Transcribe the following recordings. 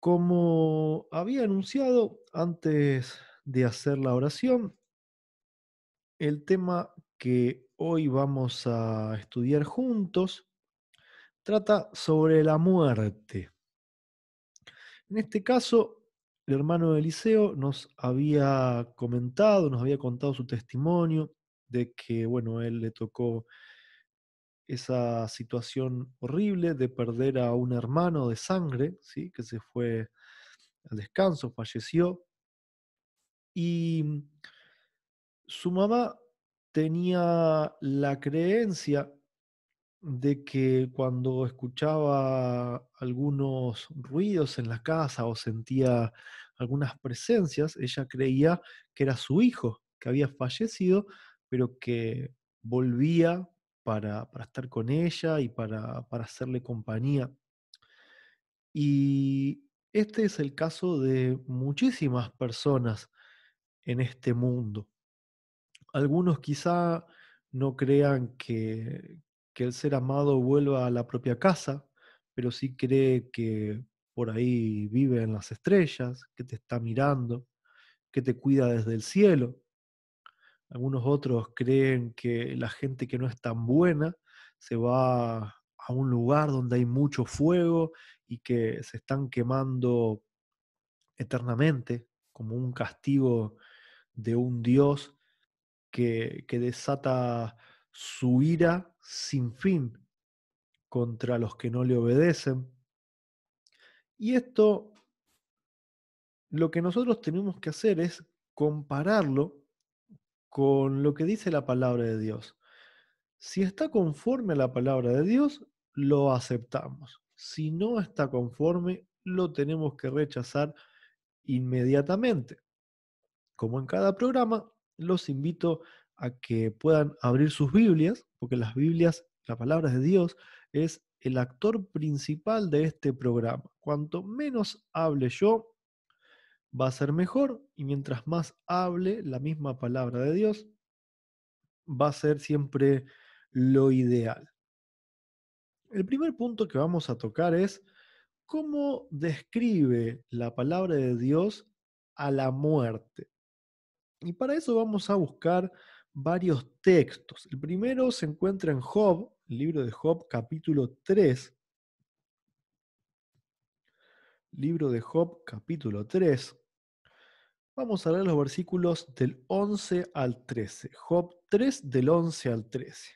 Como había anunciado antes de hacer la oración, el tema que hoy vamos a estudiar juntos trata sobre la muerte. En este caso, el hermano Eliseo nos había comentado, nos había contado su testimonio de que, bueno, él le tocó esa situación horrible de perder a un hermano de sangre, ¿sí? Que se fue al descanso, falleció. Y su mamá tenía la creencia de que cuando escuchaba algunos ruidos en la casa o sentía algunas presencias, ella creía que era su hijo, que había fallecido, pero que volvía para estar con ella y para hacerle compañía. Y este es el caso de muchísimas personas en este mundo. Algunos quizá no crean que el ser amado vuelva a la propia casa, pero sí cree que por ahí vive en las estrellas, que te está mirando, que te cuida desde el cielo. Algunos otros creen que la gente que no es tan buena se va a un lugar donde hay mucho fuego y que se están quemando eternamente, como un castigo de un Dios que desata su ira sin fin contra los que no le obedecen. Y esto, lo que nosotros tenemos que hacer es compararlo con lo que dice la palabra de Dios. Si está conforme a la palabra de Dios, lo aceptamos. Si no está conforme, lo tenemos que rechazar inmediatamente. Como en cada programa, los invito a que puedan abrir sus Biblias, porque las Biblias, la palabra de Dios, es el actor principal de este programa. Cuanto menos hable yo, va a ser mejor, y mientras más hable la misma palabra de Dios, va a ser siempre lo ideal. El primer punto que vamos a tocar es cómo describe la palabra de Dios a la muerte. Y para eso vamos a buscar varios textos. El primero se encuentra en Job, el libro de Job, capítulo 3. Libro de Job, capítulo 3. Vamos a leer los versículos del 11 al 13. Job 3, del 11 al 13.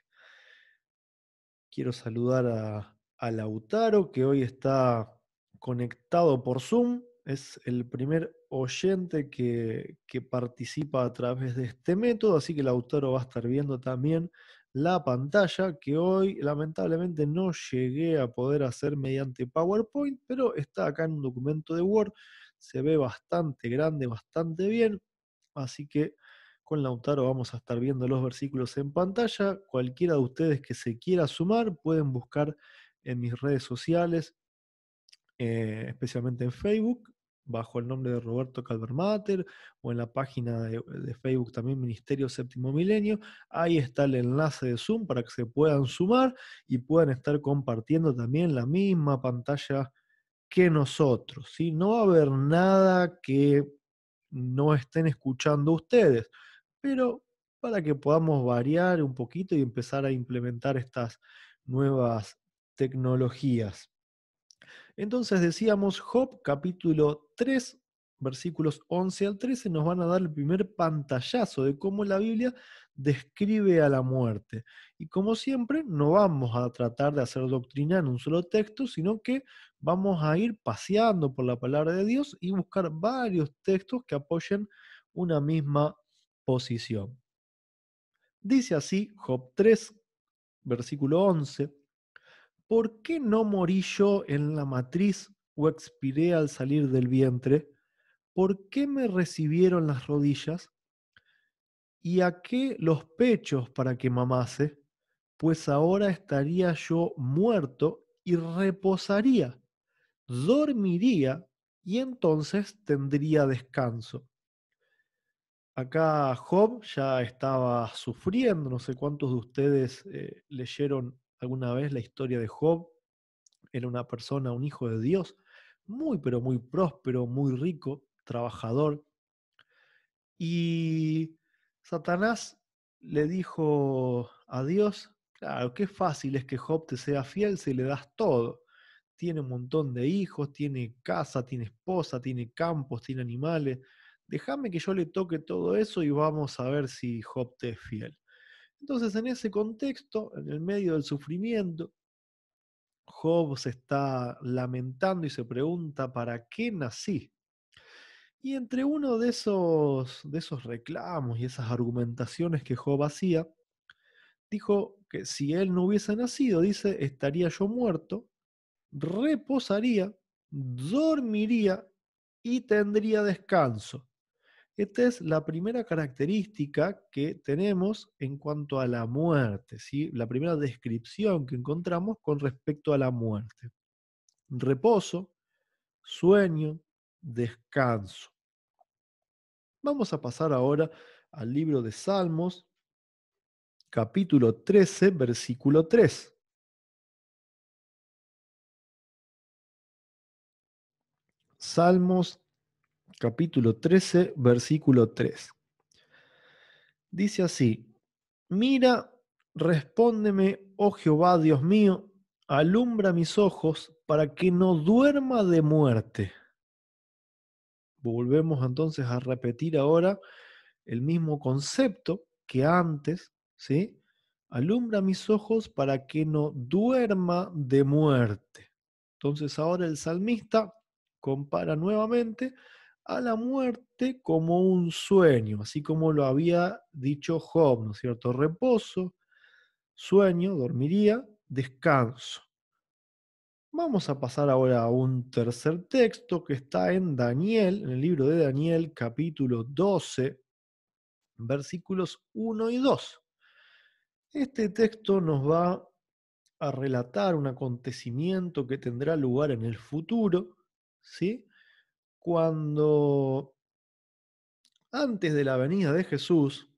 Quiero saludar a Lautaro, que hoy está conectado por Zoom. Es el primer oyente que participa a través de este método, así que Lautaro va a estar viendo también la pantalla, que hoy lamentablemente no llegué a poder hacer mediante PowerPoint, pero está acá en un documento de Word. Se ve bastante grande, bastante bien, así que con Lautaro vamos a estar viendo los versículos en pantalla. Cualquiera de ustedes que se quiera sumar pueden buscar en mis redes sociales, especialmente en Facebook, bajo el nombre de Roberto Calvermater, o en la página de Facebook también Ministerio Séptimo Milenio. Ahí está el enlace de Zoom para que se puedan sumar y puedan estar compartiendo también la misma pantalla que nosotros, ¿sí? No va a haber nada que no estén escuchando ustedes, pero para que podamos variar un poquito y empezar a implementar estas nuevas tecnologías. Entonces decíamos, Job capítulo 3, versículos 11 al 13 nos van a dar el primer pantallazo de cómo la Biblia describe a la muerte. Y como siempre, no vamos a tratar de hacer doctrina en un solo texto, sino que vamos a ir paseando por la palabra de Dios y buscar varios textos que apoyen una misma posición. Dice así Job 3, versículo 11. ¿Por qué no morí yo en la matriz o expiré al salir del vientre? ¿Por qué me recibieron las rodillas? ¿Y a qué los pechos para que mamase? Pues ahora estaría yo muerto y reposaría, dormiría y entonces tendría descanso. Acá Job ya estaba sufriendo, no sé cuántos de ustedes leyeron alguna vez la historia de Job. Era una persona, un hijo de Dios, muy, pero muy próspero, muy rico, trabajador. Y Satanás le dijo a Dios, claro, qué fácil es que Job te sea fiel si le das todo. Tiene un montón de hijos, tiene casa, tiene esposa, tiene campos, tiene animales. Déjame que yo le toque todo eso y vamos a ver si Job te es fiel. Entonces, en ese contexto, en el medio del sufrimiento, Job se está lamentando y se pregunta, ¿para qué nací? Y entre uno de esos reclamos y esas argumentaciones que Job hacía, dijo que si él no hubiese nacido, dice, estaría yo muerto, reposaría, dormiría y tendría descanso. Esta es la primera característica que tenemos en cuanto a la muerte, ¿sí? La primera descripción que encontramos con respecto a la muerte. Reposo, sueño, descanso. Vamos a pasar ahora al libro de Salmos, capítulo 13, versículo 3. Salmos, capítulo 13, versículo 3. Dice así, mira, respóndeme, oh Jehová, Dios mío, alumbra mis ojos para que no duerma de muerte. Volvemos entonces a repetir ahora el mismo concepto que antes, ¿sí? Alumbra mis ojos para que no duerma de muerte. Entonces ahora el salmista compara nuevamente a la muerte como un sueño, así como lo había dicho Job, ¿no es cierto? Reposo, sueño, dormiría, descanso. Vamos a pasar ahora a un tercer texto que está en Daniel, en el libro de Daniel, capítulo 12, versículos 1 y 2. Este texto nos va a relatar un acontecimiento que tendrá lugar en el futuro, ¿sí? Cuando antes de la venida de Jesús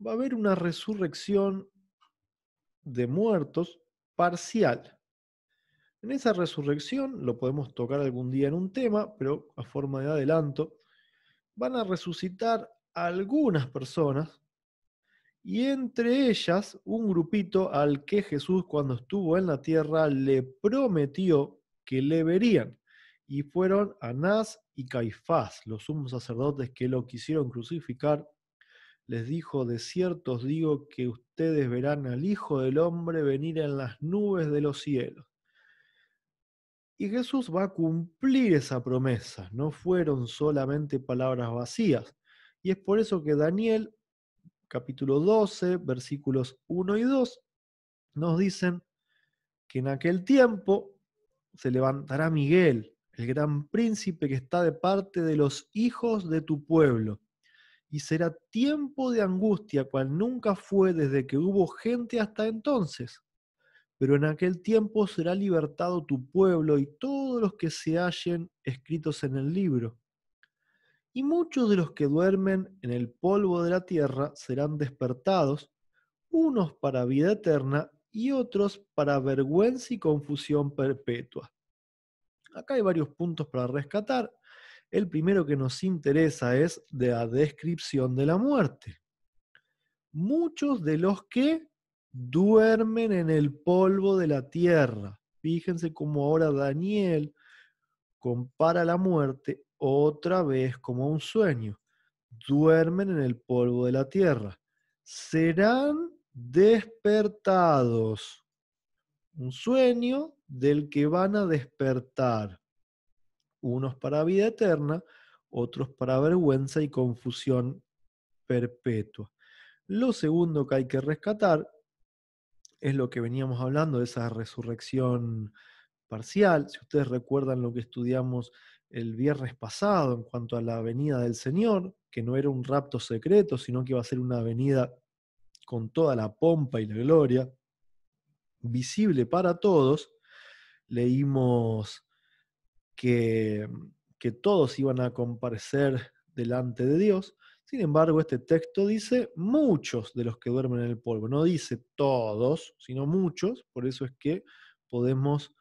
va a haber una resurrección de muertos parcial. En esa resurrección, lo podemos tocar algún día en un tema, pero a forma de adelanto, van a resucitar algunas personas y entre ellas un grupito al que Jesús cuando estuvo en la tierra le prometió que le verían. Y fueron Anás y Caifás, los sumos sacerdotes que lo quisieron crucificar. Les dijo, de cierto os digo que ustedes verán al Hijo del Hombre venir en las nubes de los cielos. Y Jesús va a cumplir esa promesa, no fueron solamente palabras vacías. Y es por eso que Daniel, capítulo 12, versículos 1 y 2, nos dicen que en aquel tiempo se levantará Miguel, el gran príncipe que está de parte de los hijos de tu pueblo, y será tiempo de angustia cual nunca fue desde que hubo gente hasta entonces. Pero en aquel tiempo será libertado tu pueblo y todos los que se hallen escritos en el libro. Y muchos de los que duermen en el polvo de la tierra serán despertados, unos para vida eterna y otros para vergüenza y confusión perpetua. Acá hay varios puntos para rescatar. El primero que nos interesa es de la descripción de la muerte. Muchos de los que duermen en el polvo de la tierra. Fíjense cómo ahora Daniel compara la muerte otra vez como un sueño. Duermen en el polvo de la tierra. Serán despertados. Un sueño del que van a despertar. Unos para vida eterna, otros para vergüenza y confusión perpetua. Lo segundo que hay que rescatar es lo que veníamos hablando de esa resurrección parcial. Si ustedes recuerdan lo que estudiamos el viernes pasado en cuanto a la venida del Señor, que no era un rapto secreto, sino que iba a ser una venida con toda la pompa y la gloria, visible para todos, leímos que, que todos iban a comparecer delante de Dios. Sin embargo, este texto dice muchos de los que duermen en el polvo, no dice todos, sino muchos, por eso es que podemos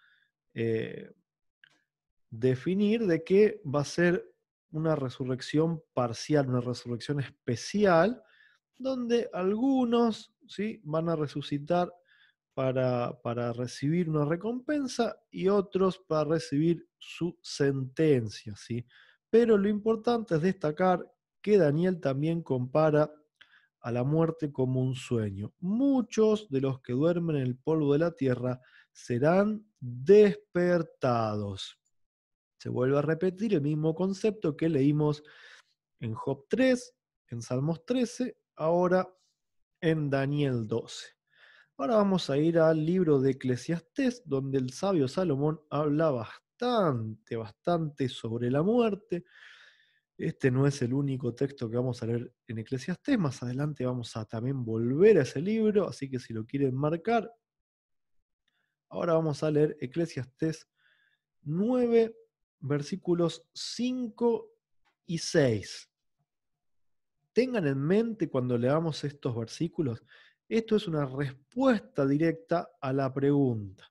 definir de que va a ser una resurrección parcial, una resurrección especial, donde algunos, ¿sí?, van a resucitar para recibir una recompensa y otros para recibir su sentencia, ¿sí? Pero lo importante es destacar que Daniel también compara a la muerte como un sueño. Muchos de los que duermen en el polvo de la tierra serán despertados. Se vuelve a repetir el mismo concepto que leímos en Job 3, en Salmos 13, ahora en Daniel 12. Ahora vamos a ir al libro de Eclesiastés, donde el sabio Salomón habla bastante sobre la muerte. Este no es el único texto que vamos a leer en Eclesiastés, más adelante vamos a también volver a ese libro, así que si lo quieren marcar, ahora vamos a leer Eclesiastés 9, versículos 5 y 6. Tengan en mente cuando leamos estos versículos, esto es una respuesta directa a la pregunta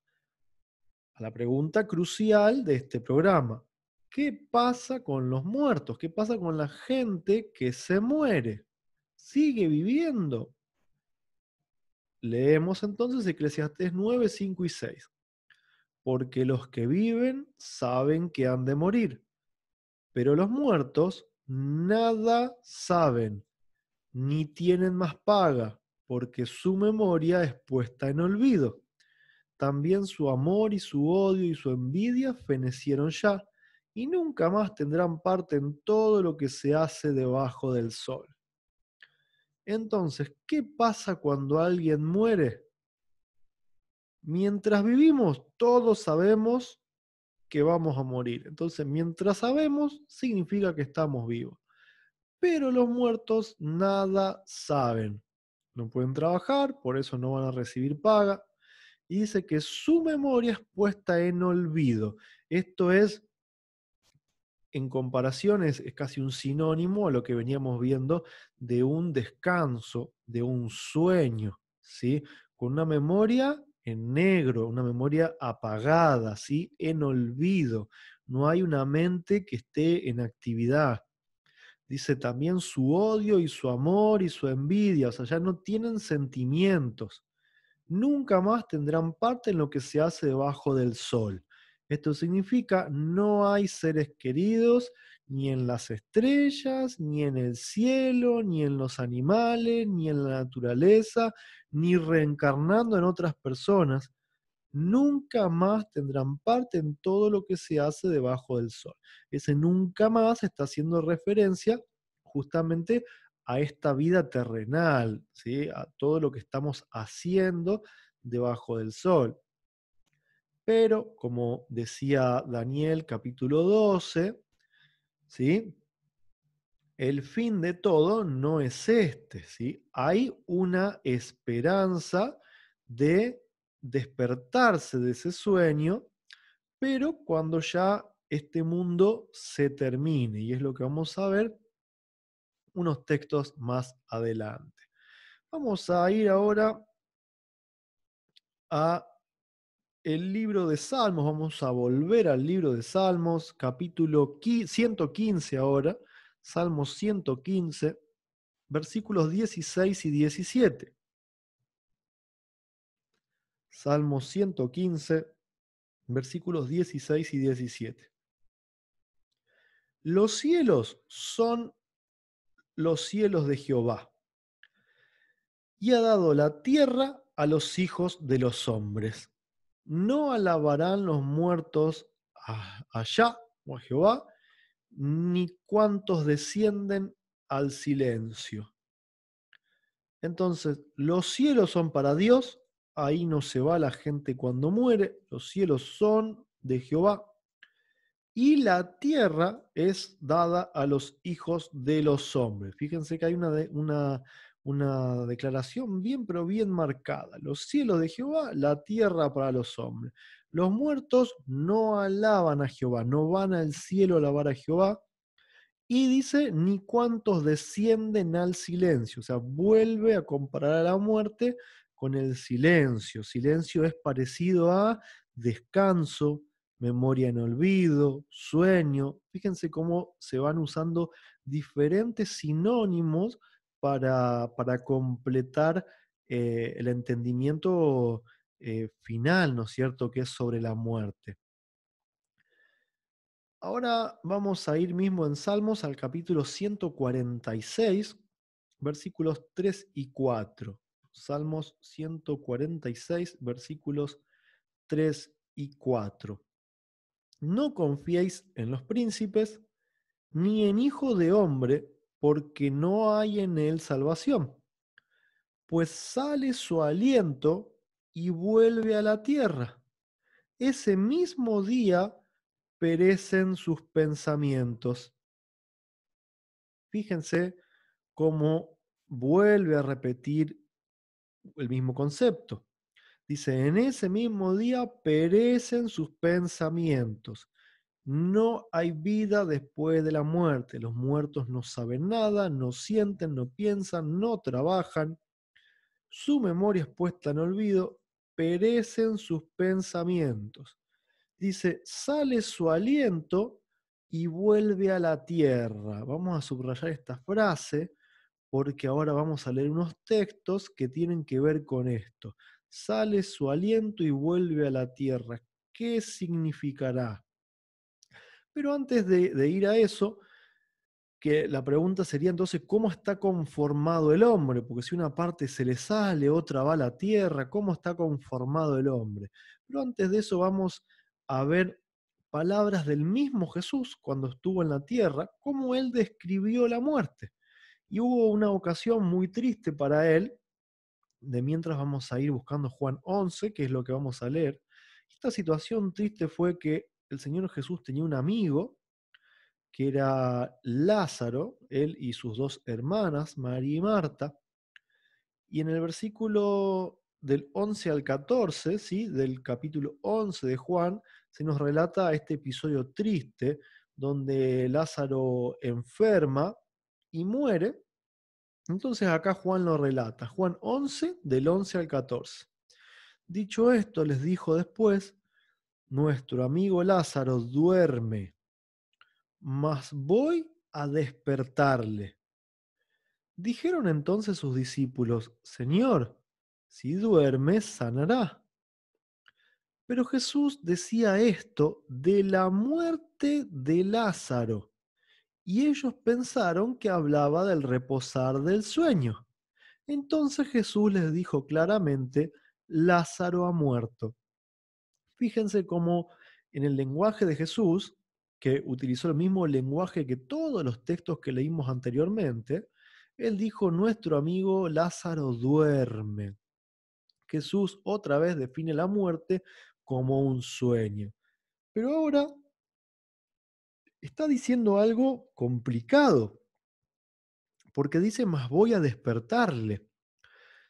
crucial de este programa. ¿Qué pasa con los muertos? ¿Qué pasa con la gente que se muere? ¿Sigue viviendo? Leemos entonces Eclesiastés 9, 5 y 6. Porque los que viven saben que han de morir, pero los muertos nada saben, ni tienen más paga, porque su memoria es puesta en olvido. También su amor y su odio y su envidia fenecieron ya, y nunca más tendrán parte en todo lo que se hace debajo del sol. Entonces, ¿qué pasa cuando alguien muere? Mientras vivimos, todos sabemos que vamos a morir. Entonces, mientras sabemos, significa que estamos vivos. Pero los muertos nada saben. No pueden trabajar, por eso no van a recibir paga. Y dice que su memoria es puesta en olvido. Esto es, en comparación, es casi un sinónimo a lo que veníamos viendo de un descanso, de un sueño, ¿sí? Con una memoria en negro, una memoria apagada, ¿sí? En olvido. No hay una mente que esté en actividad. Dice también su odio y su amor y su envidia, o sea, ya no tienen sentimientos. Nunca más tendrán parte en lo que se hace debajo del sol. Esto significa no hay seres queridos ni en las estrellas, ni en el cielo, ni en los animales, ni en la naturaleza, ni reencarnando en otras personas. Nunca más tendrán parte en todo lo que se hace debajo del sol. Ese nunca más está haciendo referencia justamente a esta vida terrenal, ¿sí? A todo lo que estamos haciendo debajo del sol. Pero, como decía Daniel capítulo 12, ¿sí?, el fin de todo no es este, ¿sí? Hay una esperanza de despertarse de ese sueño, pero cuando ya este mundo se termine, y es lo que vamos a ver unos textos más adelante. Vamos a ir ahora a el libro de Salmos, vamos a volver al libro de Salmos, capítulo 115 ahora, Salmos 115, versículos 16 y 17. Salmos 115, versículos 16 y 17. Los cielos son los cielos de Jehová, y ha dado la tierra a los hijos de los hombres. No alabarán los muertos allá, o a Jehová, ni cuantos descienden al silencio. Entonces, los cielos son para Dios, ahí no se va la gente cuando muere, los cielos son de Jehová, y la tierra es dada a los hijos de los hombres. Fíjense que hay una declaración bien, pero bien marcada. Los cielos de Jehová, la tierra para los hombres. Los muertos no alaban a Jehová, no van al cielo a alabar a Jehová. Y dice, ni cuantos descienden al silencio. O sea, vuelve a comparar a la muerte con el silencio. Silencio es parecido a descanso, memoria en olvido, sueño. Fíjense cómo se van usando diferentes sinónimos para completar el entendimiento final, ¿no es cierto?, que es sobre la muerte. Ahora vamos a ir mismo en Salmos al capítulo 146, versículos 3 y 4. Salmos 146, versículos 3 y 4. No confiéis en los príncipes, ni en hijo de hombre, porque no hay en él salvación, pues sale su aliento y vuelve a la tierra. Ese mismo día perecen sus pensamientos. Fíjense cómo vuelve a repetir el mismo concepto. Dice, en ese mismo día perecen sus pensamientos. No hay vida después de la muerte. Los muertos no saben nada, no sienten, no piensan, no trabajan. Su memoria es puesta en olvido, perecen sus pensamientos. Dice, sale su aliento y vuelve a la tierra. Vamos a subrayar esta frase porque ahora vamos a leer unos textos que tienen que ver con esto. Sale su aliento y vuelve a la tierra. ¿Qué significará? Pero antes de ir a eso, que la pregunta sería entonces, ¿cómo está conformado el hombre? Porque si una parte se le sale, otra va a la tierra, ¿cómo está conformado el hombre? Pero antes de eso vamos a ver palabras del mismo Jesús cuando estuvo en la tierra, cómo él describió la muerte. Y hubo una ocasión muy triste para él, de mientras vamos a ir buscando Juan 11, que es lo que vamos a leer. Esta situación triste fue que el Señor Jesús tenía un amigo, que era Lázaro, él y sus dos hermanas, María y Marta, y en el versículo del 11 al 14, ¿sí?, del capítulo 11 de Juan, se nos relata este episodio triste donde Lázaro enferma y muere. Entonces acá Juan lo relata, Juan 11, del 11 al 14. Dicho esto, les dijo después, nuestro amigo Lázaro duerme, mas voy a despertarle. Dijeron entonces sus discípulos, Señor, si duerme, sanará. Pero Jesús decía esto de la muerte de Lázaro, y ellos pensaron que hablaba del reposar del sueño. Entonces Jesús les dijo claramente, Lázaro ha muerto. Fíjense cómo en el lenguaje de Jesús, que utilizó el mismo lenguaje que todos los textos que leímos anteriormente, él dijo, nuestro amigo Lázaro duerme. Jesús otra vez define la muerte como un sueño. Pero ahora está diciendo algo complicado, porque dice, más voy a despertarle.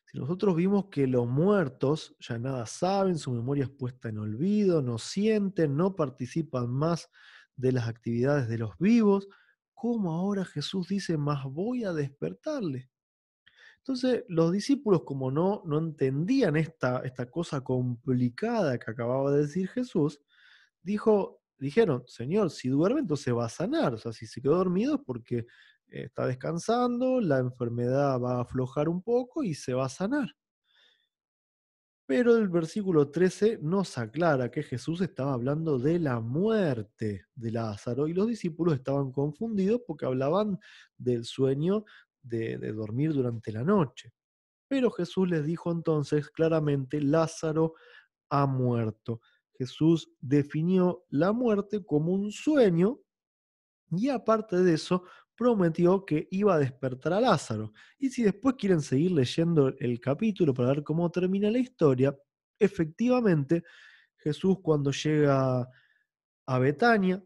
Si nosotros vimos que los muertos ya nada saben, su memoria es puesta en olvido, no sienten, no participan más de las actividades de los vivos, ¿cómo ahora Jesús dice, más voy a despertarle? Entonces los discípulos, como no entendían esta cosa complicada que acababa de decir Jesús, dijeron, Señor, si duerme entonces va a sanar, o sea, si se quedó dormido es porque está descansando, la enfermedad va a aflojar un poco y se va a sanar. Pero el versículo 13 nos aclara que Jesús estaba hablando de la muerte de Lázaro y los discípulos estaban confundidos porque hablaban del sueño de dormir durante la noche. Pero Jesús les dijo entonces claramente, Lázaro ha muerto. Jesús definió la muerte como un sueño y aparte de eso, prometió que iba a despertar a Lázaro. Y si después quieren seguir leyendo el capítulo para ver cómo termina la historia, efectivamente, Jesús cuando llega a Betania,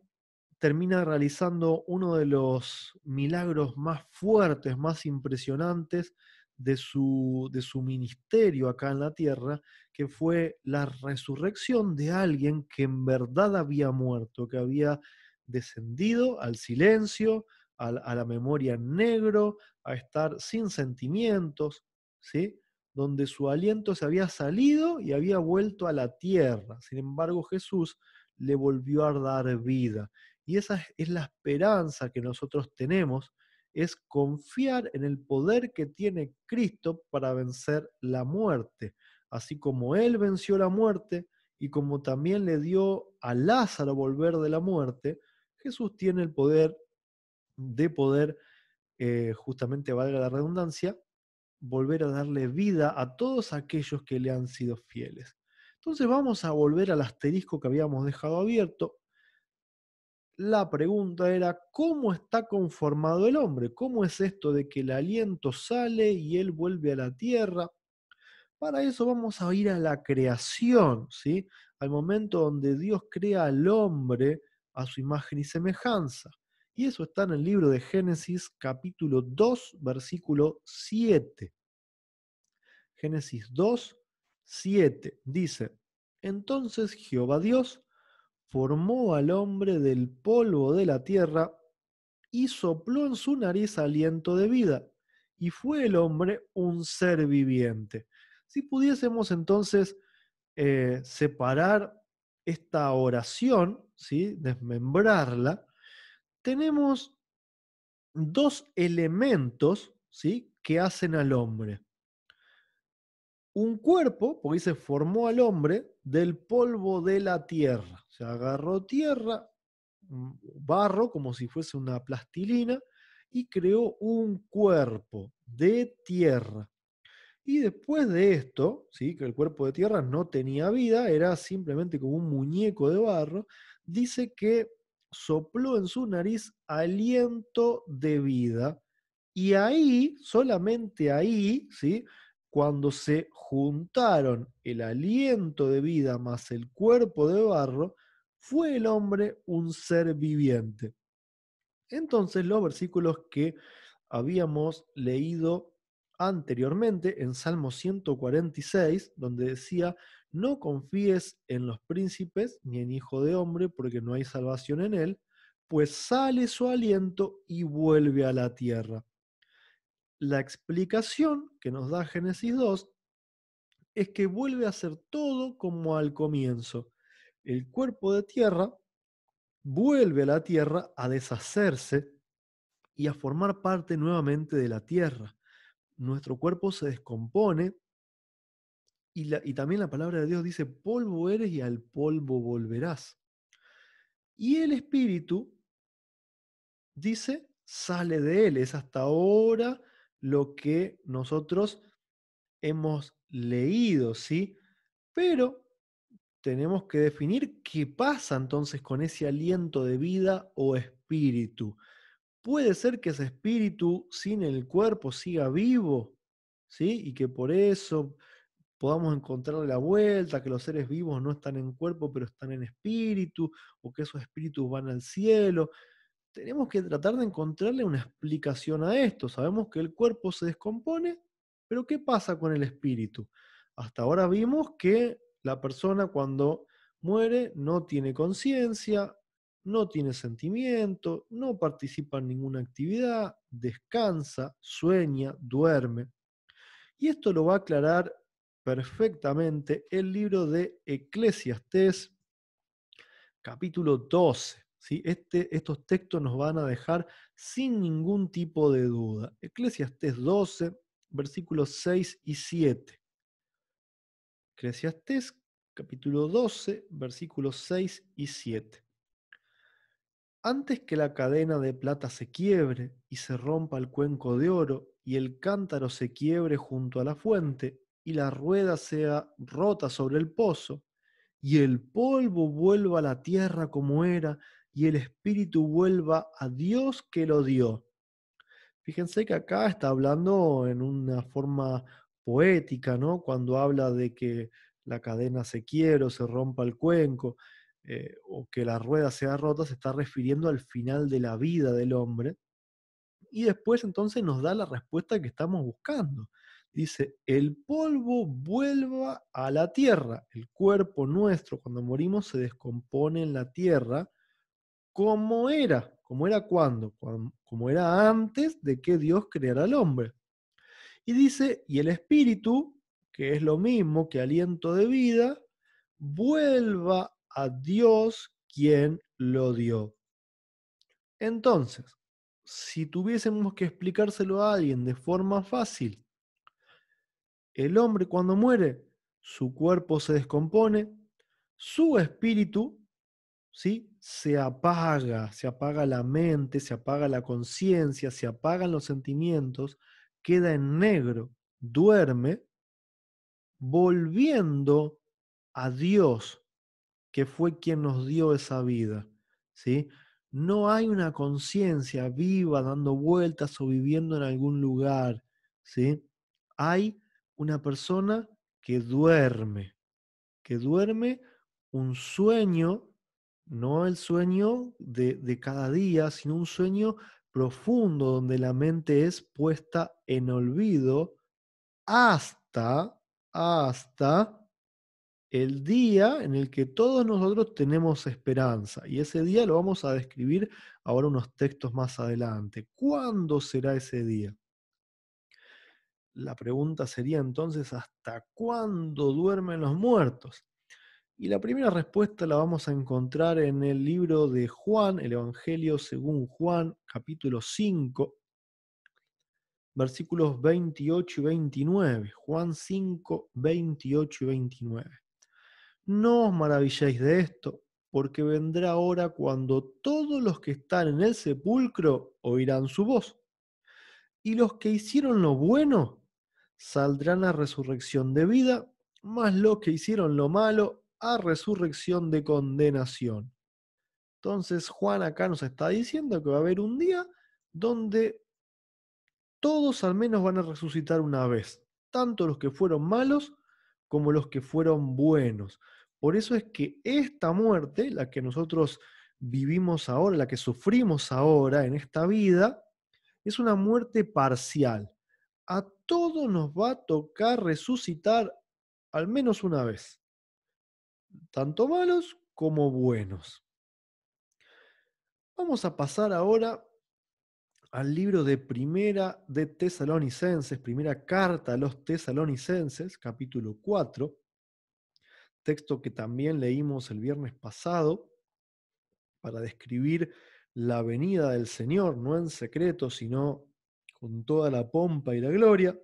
termina realizando uno de los milagros más fuertes, más impresionantes de su ministerio acá en la tierra, que fue la resurrección de alguien que en verdad había muerto, que había descendido al silencio, a la memoria en negro, a estar sin sentimientos, ¿sí?, donde su aliento se había salido y había vuelto a la tierra. Sin embargo, Jesús le volvió a dar vida. Y esa es la esperanza que nosotros tenemos, es confiar en el poder que tiene Cristo para vencer la muerte. Así como Él venció la muerte y como también le dio a Lázaro volver de la muerte, Jesús tiene el poder de poder, justamente valga la redundancia, volver a darle vida a todos aquellos que le han sido fieles. Entonces vamos a volver al asterisco que habíamos dejado abierto. La pregunta era, ¿cómo está conformado el hombre? ¿Cómo es esto de que el aliento sale y él vuelve a la tierra? Para eso vamos a ir a la creación, ¿sí? Al momento donde Dios crea al hombre a su imagen y semejanza. Y eso está en el libro de Génesis capítulo 2, versículo 7. Génesis 2, 7 dice, entonces Jehová Dios formó al hombre del polvo de la tierra y sopló en su nariz aliento de vida, y fue el hombre un ser viviente. Si pudiésemos entonces separar esta oración, ¿sí? Desmembrarla, tenemos dos elementos, ¿sí? Que hacen al hombre. Un cuerpo, porque se formó al hombre del polvo de la tierra. Se agarró tierra, barro, como si fuese una plastilina, y creó un cuerpo de tierra. Y después de esto, ¿sí? Que el cuerpo de tierra no tenía vida, era simplemente como un muñeco de barro, dice que sopló en su nariz aliento de vida. Y ahí, solamente ahí, ¿sí? Cuando se juntaron el aliento de vida más el cuerpo de barro, fue el hombre un ser viviente. Entonces los versículos que habíamos leído anteriormente en Salmo 146, donde decía, no confíes en los príncipes ni en hijo de hombre, porque no hay salvación en él, pues sale su aliento y vuelve a la tierra. La explicación que nos da Génesis 2 es que vuelve a ser todo como al comienzo. El cuerpo de tierra vuelve a la tierra a deshacerse y a formar parte nuevamente de la tierra. Nuestro cuerpo se descompone y también la palabra de Dios dice, polvo eres y al polvo volverás. Y el espíritu, dice, sale de él. Es hasta ahora lo que nosotros hemos leído, ¿sí? Pero tenemos que definir qué pasa entonces con ese aliento de vida o espíritu. Puede ser que ese espíritu sin el cuerpo siga vivo, ¿sí? Y que por eso podamos encontrarle la vuelta, que los seres vivos no están en cuerpo, pero están en espíritu, o que esos espíritus van al cielo. Tenemos que tratar de encontrarle una explicación a esto. Sabemos que el cuerpo se descompone, pero ¿qué pasa con el espíritu? Hasta ahora vimos que la persona cuando muere no tiene conciencia, no tiene sentimiento, no participa en ninguna actividad, descansa, sueña, duerme. Y esto lo va a aclarar perfectamente el libro de Eclesiastés, capítulo 12. ¿Sí? Estos textos nos van a dejar sin ningún tipo de duda. Eclesiastés 12, versículos 6 y 7. Eclesiastés, capítulo 12, versículos 6 y 7. Antes que la cadena de plata se quiebre y se rompa el cuenco de oro y el cántaro se quiebre junto a la fuente y la rueda sea rota sobre el pozo y el polvo vuelva a la tierra como era y el espíritu vuelva a Dios que lo dio. Fíjense que acá está hablando en una forma poética, ¿no? Cuando habla de que la cadena se quiebre o se rompa el cuenco, o que la rueda sea rota, se está refiriendo al final de la vida del hombre. Y después entonces nos da la respuesta que estamos buscando. Dice, el polvo vuelva a la tierra. El cuerpo nuestro cuando morimos se descompone en la tierra como era cuando, como era antes de que Dios creara al hombre. Y dice, y el espíritu, que es lo mismo que aliento de vida, vuelva a Dios quien lo dio. Entonces, si tuviésemos que explicárselo a alguien de forma fácil, el hombre cuando muere, su cuerpo se descompone, su espíritu, ¿sí? Se apaga la mente, se apaga la conciencia, se apagan los sentimientos, queda en negro, duerme, volviendo a Dios, que fue quien nos dio esa vida, ¿sí? No hay una conciencia viva dando vueltas o viviendo en algún lugar, ¿sí? Hay una persona que duerme un sueño, no el sueño de cada día, sino un sueño profundo donde la mente es puesta en olvido hasta el día en el que todos nosotros tenemos esperanza. Y ese día lo vamos a describir ahora unos textos más adelante. ¿Cuándo será ese día? La pregunta sería entonces, ¿hasta cuándo duermen los muertos? Y la primera respuesta la vamos a encontrar en el libro de Juan, el Evangelio según Juan, capítulo 5, versículos 28 y 29. Juan 5, 28 y 29. No os maravilléis de esto, porque vendrá hora cuando todos los que están en el sepulcro oirán su voz, y los que hicieron lo bueno saldrán a resurrección de vida, mas los que hicieron lo malo a resurrección de condenación. Entonces Juan acá nos está diciendo que va a haber un día donde todos al menos van a resucitar una vez, tanto los que fueron malos como los que fueron buenos. Por eso es que esta muerte, la que nosotros vivimos ahora, la que sufrimos ahora en esta vida, es una muerte parcial. A todos nos va a tocar resucitar al menos una vez, tanto malos como buenos. Vamos a pasar ahora al libro de Primera de Tesalonicenses, primera carta a los Tesalonicenses, capítulo 4, texto que también leímos el viernes pasado para describir la venida del Señor, no en secreto, sino con toda la pompa y la gloria.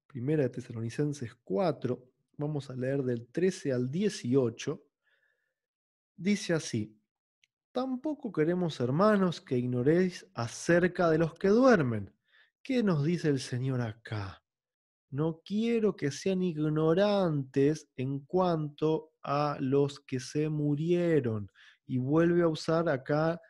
Primera de Tesalonicenses 4, vamos a leer del 13 al 18, dice así: Tampoco queremos, hermanos, que ignoréis acerca de los que duermen. ¿Qué nos dice el Señor acá? No quiero que sean ignorantes en cuanto a los que se murieron. Y vuelve a usar acá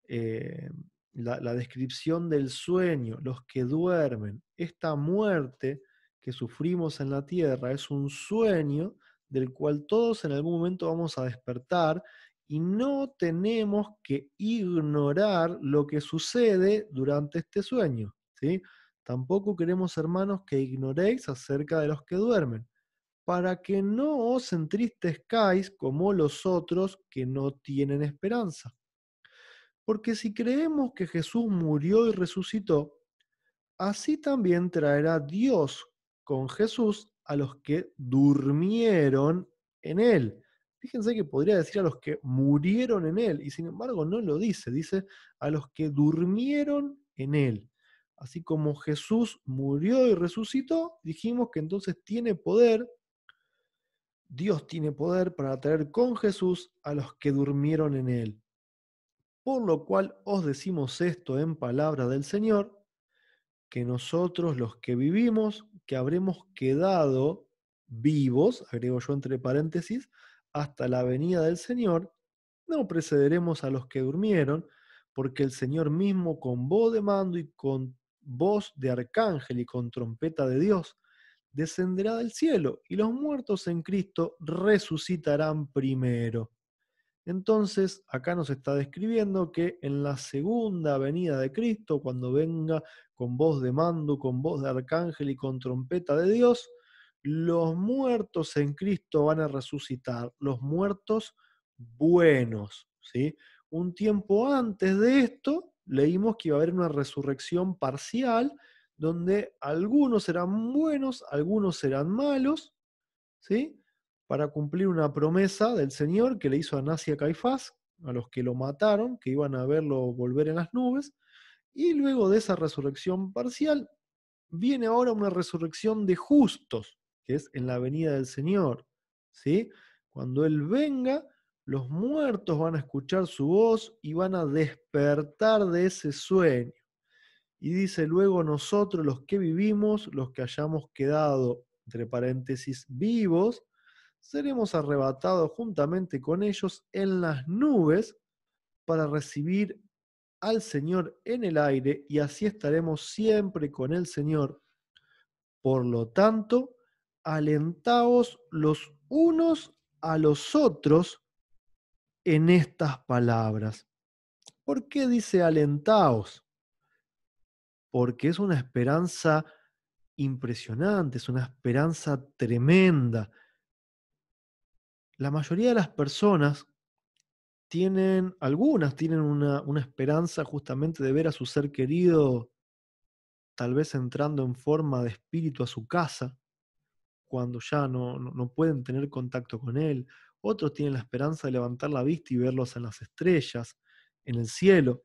eh, la descripción del sueño, los que duermen. Esta muerte que sufrimos en la tierra es un sueño del cual todos en algún momento vamos a despertar y no tenemos que ignorar lo que sucede durante este sueño, ¿sí? Tampoco queremos, hermanos, que ignoréis acerca de los que duermen, para que no os entristezcáis como los otros que no tienen esperanza. Porque si creemos que Jesús murió y resucitó, así también traerá Dios con Jesús a los que durmieron en él. Fíjense que podría decir a los que murieron en él, y sin embargo no lo dice, dice a los que durmieron en él. Así como Jesús murió y resucitó, dijimos que entonces tiene poder, Dios tiene poder para traer con Jesús a los que durmieron en él. Por lo cual os decimos esto en palabra del Señor, que nosotros los que vivimos, que habremos quedado vivos, agrego yo entre paréntesis, hasta la venida del Señor, no precederemos a los que durmieron, porque el Señor mismo con voz de mando y con voz de arcángel y con trompeta de Dios, descenderá del cielo, y los muertos en Cristo resucitarán primero. Entonces, acá nos está describiendo que en la segunda venida de Cristo, cuando venga con voz de mando, con voz de arcángel y con trompeta de Dios, los muertos en Cristo van a resucitar, los muertos buenos, ¿sí? Un tiempo antes de esto, leímos que iba a haber una resurrección parcial, donde algunos serán buenos, algunos serán malos, ¿sí? para cumplir una promesa del Señor que le hizo a Anás y a Caifás, a los que lo mataron, que iban a verlo volver en las nubes, y luego de esa resurrección parcial, viene ahora una resurrección de justos, que es en la venida del Señor, ¿sí? Cuando Él venga, los muertos van a escuchar su voz y van a despertar de ese sueño. Y dice luego nosotros los que vivimos, los que hayamos quedado, entre paréntesis, vivos, seremos arrebatados juntamente con ellos en las nubes para recibir al Señor en el aire y así estaremos siempre con el Señor. Por lo tanto, alentaos los unos a los otros en estas palabras. ¿Por qué dice alentaos? Porque es una esperanza impresionante, es una esperanza tremenda. La mayoría de las personas algunas tienen una esperanza justamente de ver a su ser querido tal vez entrando en forma de espíritu a su casa, cuando ya no pueden tener contacto con él. Otros tienen la esperanza de levantar la vista y verlos en las estrellas, en el cielo.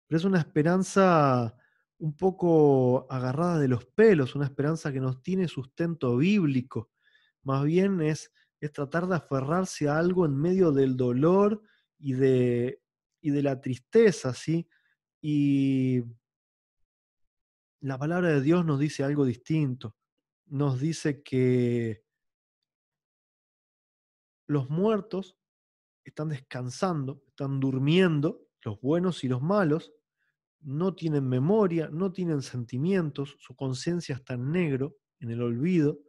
Pero es una esperanza un poco agarrada de los pelos, una esperanza que no tiene sustento bíblico. Más bien es tratar de aferrarse a algo en medio del dolor y de la tristeza, ¿sí? Y la palabra de Dios nos dice algo distinto. Nos dice que los muertos están descansando, están durmiendo, los buenos y los malos, no tienen memoria, no tienen sentimientos, su conciencia está en negro, en el olvido,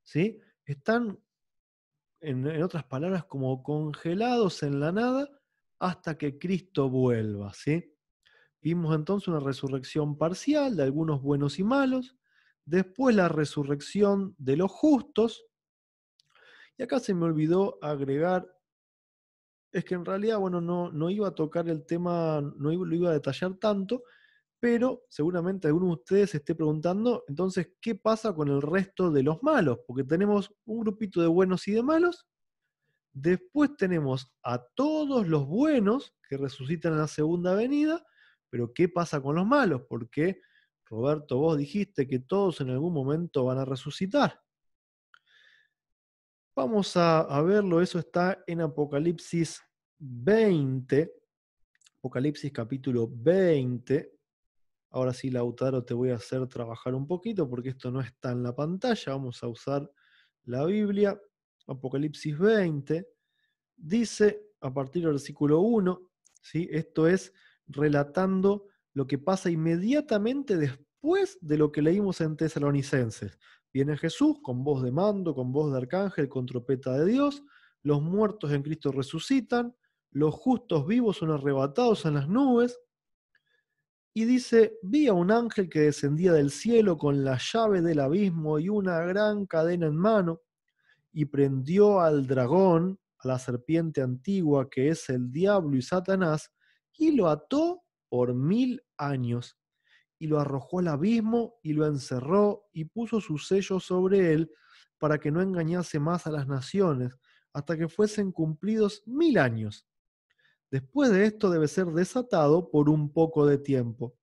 ¿sí? Están, en otras palabras, como congelados en la nada hasta que Cristo vuelva, ¿sí? Vimos entonces una resurrección parcial de algunos buenos y malos, después la resurrección de los justos, y acá se me olvidó agregar. Es que en realidad, bueno, no iba a tocar el tema, lo iba a detallar tanto, pero seguramente alguno de ustedes se esté preguntando, entonces, ¿qué pasa con el resto de los malos? Porque tenemos un grupito de buenos y de malos, después tenemos a todos los buenos que resucitan en la segunda venida, pero ¿qué pasa con los malos? Porque, Roberto, vos dijiste que todos en algún momento van a resucitar. Vamos a verlo, eso está en Apocalipsis 20. Apocalipsis capítulo 20. Ahora sí, Lautaro, te voy a hacer trabajar un poquito porque esto no está en la pantalla. Vamos a usar la Biblia. Apocalipsis 20 dice a partir del versículo 1, ¿sí? Esto es relatando lo que pasa inmediatamente después de lo que leímos en Tesalonicenses. Viene Jesús con voz de mando, con voz de arcángel, con trompeta de Dios. Los muertos en Cristo resucitan. Los justos vivos son arrebatados en las nubes. Y dice, vi a un ángel que descendía del cielo con la llave del abismo y una gran cadena en mano, y prendió al dragón, a la serpiente antigua, que es el diablo y Satanás, y lo ató por 1000 años, y lo arrojó al abismo, y lo encerró, y puso su sello sobre él, para que no engañase más a las naciones, hasta que fuesen cumplidos 1000 años. Después de esto debe ser desatado por un poco de tiempo.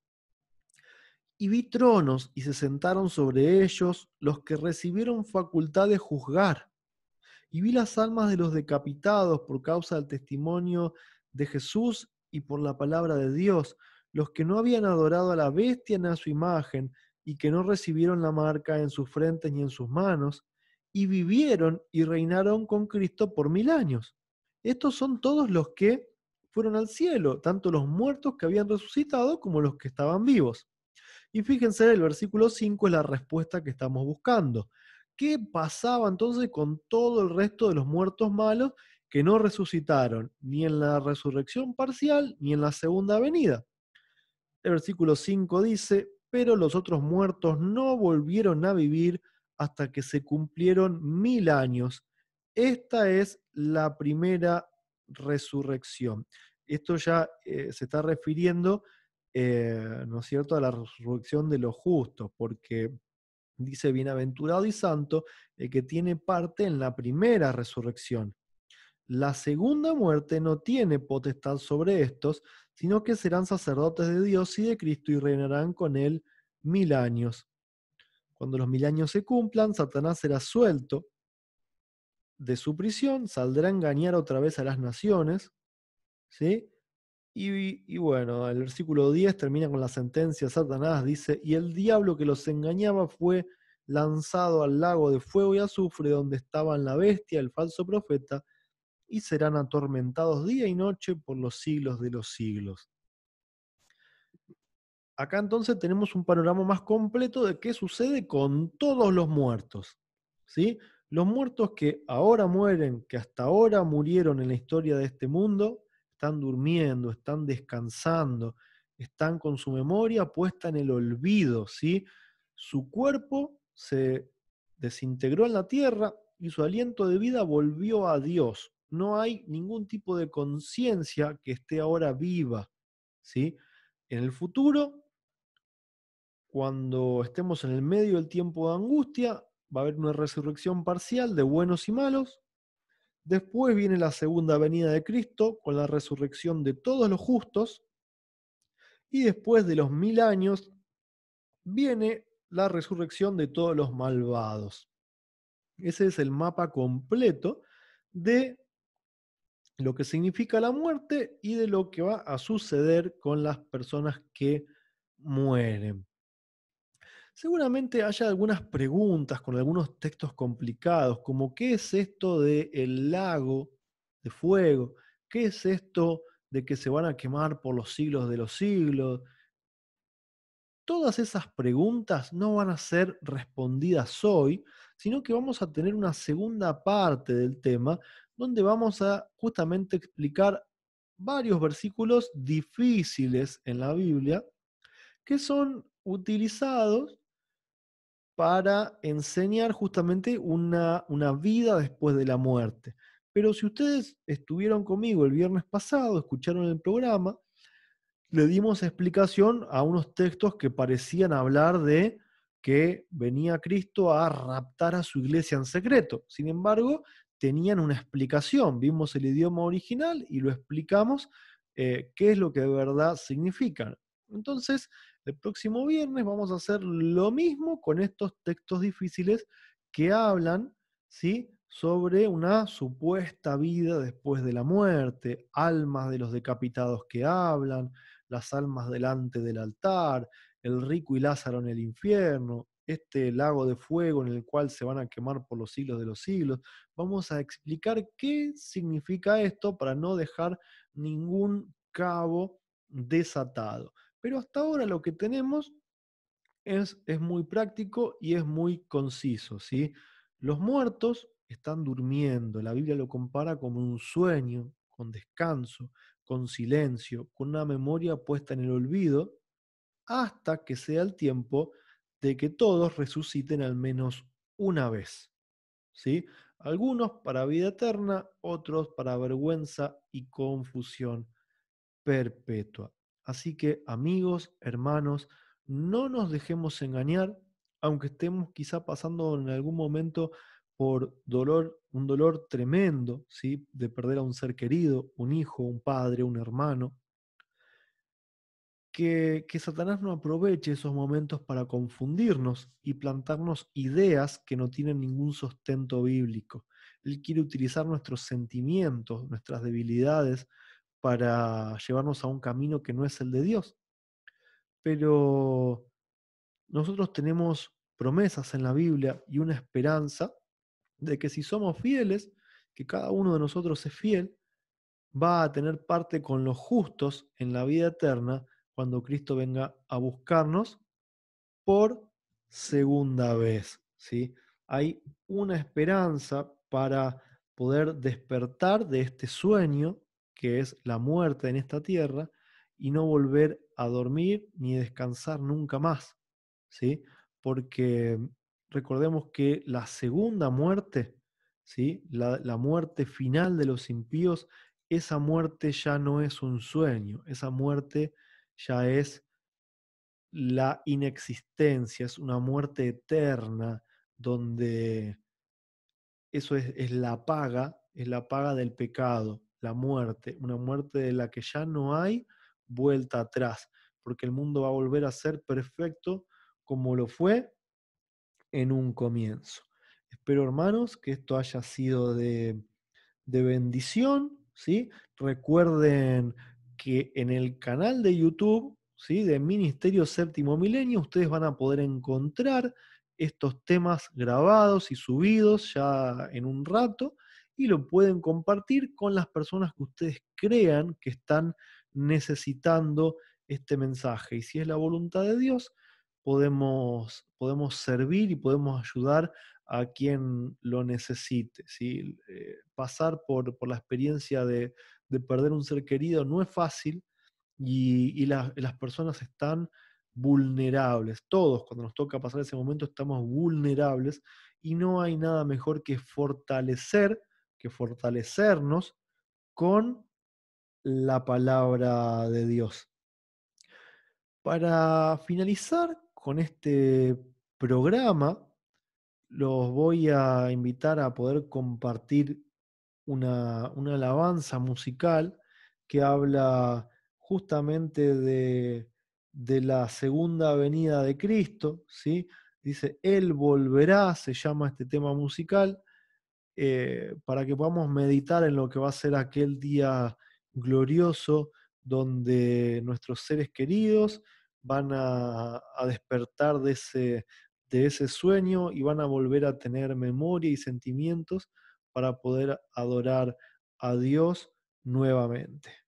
Y vi tronos, y se sentaron sobre ellos los que recibieron facultad de juzgar. Y vi las almas de los decapitados por causa del testimonio de Jesús y por la palabra de Dios, los que no habían adorado a la bestia ni a su imagen, y que no recibieron la marca en sus frentes ni en sus manos, y vivieron y reinaron con Cristo por 1000 años. Estos son todos los que fueron al cielo, tanto los muertos que habían resucitado como los que estaban vivos. Y fíjense, el versículo 5 es la respuesta que estamos buscando. ¿Qué pasaba entonces con todo el resto de los muertos malos que no resucitaron ni en la resurrección parcial ni en la segunda venida? El versículo 5 dice, pero los otros muertos no volvieron a vivir hasta que se cumplieron 1000 años. Esta es la primera resurrección. Esto ya se está refiriendo, ¿no es cierto?, a la resurrección de los justos, porque Dice, bienaventurado y santo el que tiene parte en la primera resurrección. La segunda muerte no tiene potestad sobre estos, sino que serán sacerdotes de Dios y de Cristo y reinarán con él 1000 años. Cuando los 1000 años se cumplan, Satanás será suelto de su prisión, saldrá a engañar otra vez a las naciones, ¿sí? Y bueno, el versículo 10 termina con la sentencia. Satanás dice, y el diablo que los engañaba fue lanzado al lago de fuego y azufre, donde estaban la bestia, el falso profeta, y serán atormentados día y noche por los siglos de los siglos. Acá entonces tenemos un panorama más completo de qué sucede con todos los muertos, ¿sí? Los muertos que ahora mueren, que hasta ahora murieron en la historia de este mundo, están durmiendo, están descansando, están con su memoria puesta en el olvido, ¿sí? Su cuerpo se desintegró en la tierra y su aliento de vida volvió a Dios. No hay ningún tipo de conciencia que esté ahora viva, ¿sí? En el futuro, cuando estemos en el medio del tiempo de angustia, va a haber una resurrección parcial de buenos y malos. Después viene la segunda venida de Cristo con la resurrección de todos los justos. Y después de los 1000 años viene la resurrección de todos los malvados. Ese es el mapa completo de lo que significa la muerte y de lo que va a suceder con las personas que mueren. Seguramente haya algunas preguntas con algunos textos complicados, como ¿qué es esto del lago de fuego? ¿Qué es esto de que se van a quemar por los siglos de los siglos? Todas esas preguntas no van a ser respondidas hoy, sino que vamos a tener una segunda parte del tema donde vamos a justamente explicar varios versículos difíciles en la Biblia que son utilizados para enseñar justamente una vida después de la muerte. Pero si ustedes estuvieron conmigo el viernes pasado, escucharon el programa, le dimos explicación a unos textos que parecían hablar de que venía Cristo a raptar a su iglesia en secreto. Sin embargo, tenían una explicación. Vimos el idioma original y lo explicamos qué es lo que de verdad significan. Entonces, el próximo viernes vamos a hacer lo mismo con estos textos difíciles que hablan, ¿sí?, sobre una supuesta vida después de la muerte, almas de los decapitados que hablan, las almas delante del altar, el rico y Lázaro en el infierno, este lago de fuego en el cual se van a quemar por los siglos de los siglos. Vamos a explicar qué significa esto para no dejar ningún cabo desatado. Pero hasta ahora lo que tenemos es muy práctico y es muy conciso, ¿sí? Los muertos están durmiendo, la Biblia lo compara como un sueño, con descanso, con silencio, con una memoria puesta en el olvido, hasta que sea el tiempo de que todos resuciten al menos una vez, ¿sí? Algunos para vida eterna, otros para vergüenza y confusión perpetua. Así que, amigos, hermanos, no nos dejemos engañar, aunque estemos quizá pasando en algún momento por dolor, un dolor tremendo, ¿sí?, de perder a un ser querido, un hijo, un padre, un hermano. Que Satanás no aproveche esos momentos para confundirnos y plantarnos ideas que no tienen ningún sustento bíblico. Él quiere utilizar nuestros sentimientos, nuestras debilidades, para llevarnos a un camino que no es el de Dios. Pero nosotros tenemos promesas en la Biblia y una esperanza de que si somos fieles, que cada uno de nosotros es fiel, va a tener parte con los justos en la vida eterna cuando Cristo venga a buscarnos por segunda vez, ¿sí? Hay una esperanza para poder despertar de este sueño que es la muerte en esta tierra y no volver a dormir ni descansar nunca más, ¿sí? Porque recordemos que la segunda muerte, ¿sí?, la muerte final de los impíos, esa muerte ya no es un sueño, esa muerte ya es la inexistencia, es una muerte eterna, donde eso es la paga del pecado, la muerte, una muerte de la que ya no hay vuelta atrás, porque el mundo va a volver a ser perfecto como lo fue en un comienzo. Espero, hermanos, que esto haya sido de bendición, ¿sí? Recuerden que en el canal de YouTube, ¿sí? De Ministerio Séptimo Milenio, ustedes van a poder encontrar estos temas grabados y subidos ya en un rato y lo pueden compartir con las personas que ustedes crean que están necesitando este mensaje. Y si es la voluntad de Dios, podemos servir y podemos ayudar a quien lo necesite, ¿sí? Pasar por la experiencia de perder un ser querido no es fácil y las personas están vulnerables. Todos, cuando nos toca pasar ese momento, estamos vulnerables y no hay nada mejor que fortalecernos con la palabra de Dios. Para finalizar con este programa, los voy a invitar a poder compartir una alabanza musical que habla justamente de la segunda venida de Cristo, ¿sí? Dice, Él volverá, se llama este tema musical, para que podamos meditar en lo que va a ser aquel día glorioso donde nuestros seres queridos van a despertar de ese sueño y van a volver a tener memoria y sentimientos para poder adorar a Dios nuevamente.